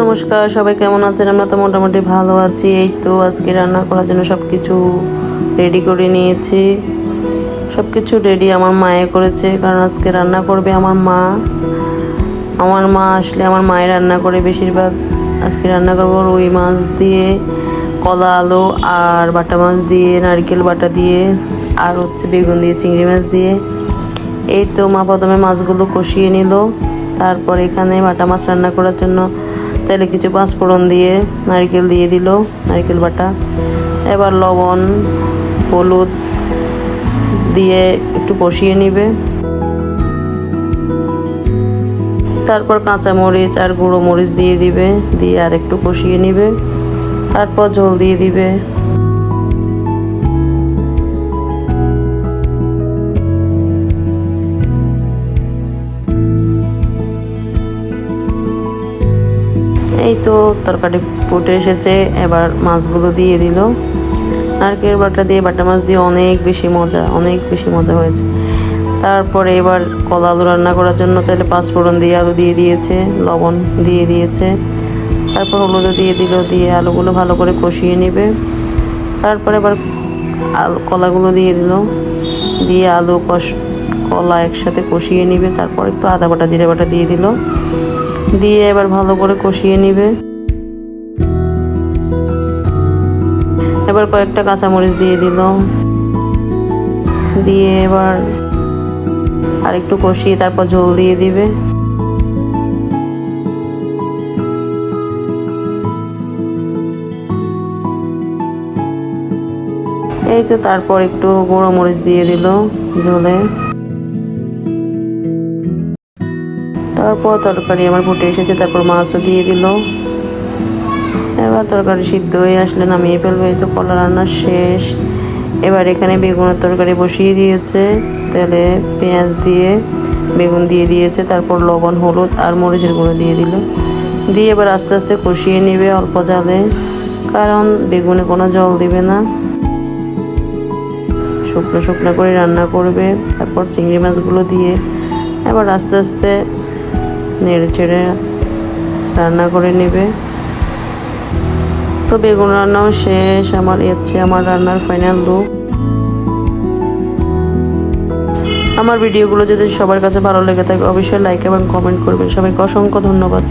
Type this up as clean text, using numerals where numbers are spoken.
নমস্কার, সবাই কেমন আছেন? আমরা তো মোটামুটি ভালো আছি। এই তো আজকে রান্না করার জন্য সব কিছু রেডি করে নিয়েছি। সব কিছু রেডি আমার মায়ে করেছে, কারণ আজকে রান্না করবে আমার মা। আমার মা আসলে আমার মায়ের রান্না করে বেশিরভাগ। আজকে রান্না করবো রুই মাছ দিয়ে, কলা আলু আর বাটা মাছ দিয়ে, নারকেল বাটা দিয়ে, আর হচ্ছে বেগুন দিয়ে, চিংড়ি মাছ দিয়ে। এই তো মা প্রথমে মাছগুলো কষিয়ে নিল, তারপর এখানে বাটা মাছ রান্না করার জন্য তেলে কিছু পাঁচফোড়ন দিয়ে নারকেল দিয়ে দিল, নারকেল বাটা। এবার লবণ হলুদ দিয়ে একটু কষিয়ে নিবে। তারপর কাঁচা মরিচ আর গুঁড়ো মরিচ দিয়ে দিবে, দিয়ে আর একটু কষিয়ে নিবে। তারপর ঝোল দিয়ে দিবে। এই তো তরকারি ফুটে এসেছে, এবার মাছগুলো দিয়ে দিল। নারকেল বাটা দিয়ে, বাটা মাছ দিয়ে অনেক বেশি মজা হয়েছে। তারপরে এবার কলা আলু রান্না করার জন্য তাহলে পাঁচফোড়ন দিয়ে আলু দিয়ে দিয়েছে, লবণ দিয়ে দিয়েছে, তারপর হলুদও দিয়ে দিল, দিয়ে আলুগুলো ভালো করে কষিয়ে নেবে। তারপরে এবার কলাগুলো দিয়ে দিল, দিয়ে কলা একসাথে কষিয়ে নিবে। তারপর একটু আদা বাটা জিরে বাটা দিয়ে দিল, দিয়ে এবার ভালো করে কষিয়ে নিবে। এবার কয়েকটা কাঁচামরিচ দিয়ে দিল, দিয়ে এবার আর একটু কষিয়ে তারপর ঝোল দিয়ে দিবে। এই তো তারপর একটু গুঁড়ো মরিচ দিয়ে দিল ঝোলে। তারপর তরকারি আমার ফুটে এসেছে, তারপর মাছও দিয়ে দিল। এবার তরকারি সিদ্ধ হয়ে আসলে নামিয়ে ফেলবে। এই তো কলা রান্না শেষ। এবার এখানে বেগুনের তরকারি বসিয়ে দিয়েছে, তেলে পেঁয়াজ দিয়ে বেগুন দিয়ে দিয়েছে, তারপর লবণ হলুদ আর মরিচের গুঁড়ো দিয়ে দিল, দিয়ে এবার আস্তে আস্তে কষিয়ে নেবে অল্প জালে, কারণ বেগুনে কোনো জল দিবে না, শুকনো শুকনো করে রান্না করবে। তারপর চিংড়ি মাছগুলো দিয়ে এবার আস্তে আস্তে নেড়ে চেড়ে রান্না করে নেবে। তো বেগুন রান্নাও শেষ। আমার রান্নার ফাইনাল লুক। আমার ভিডিওগুলো যদি সবার কাছে ভালো লেগে থাকে অবশ্যই লাইক এবং কমেন্ট করবেন। সবাইকে অসংখ্য ধন্যবাদ।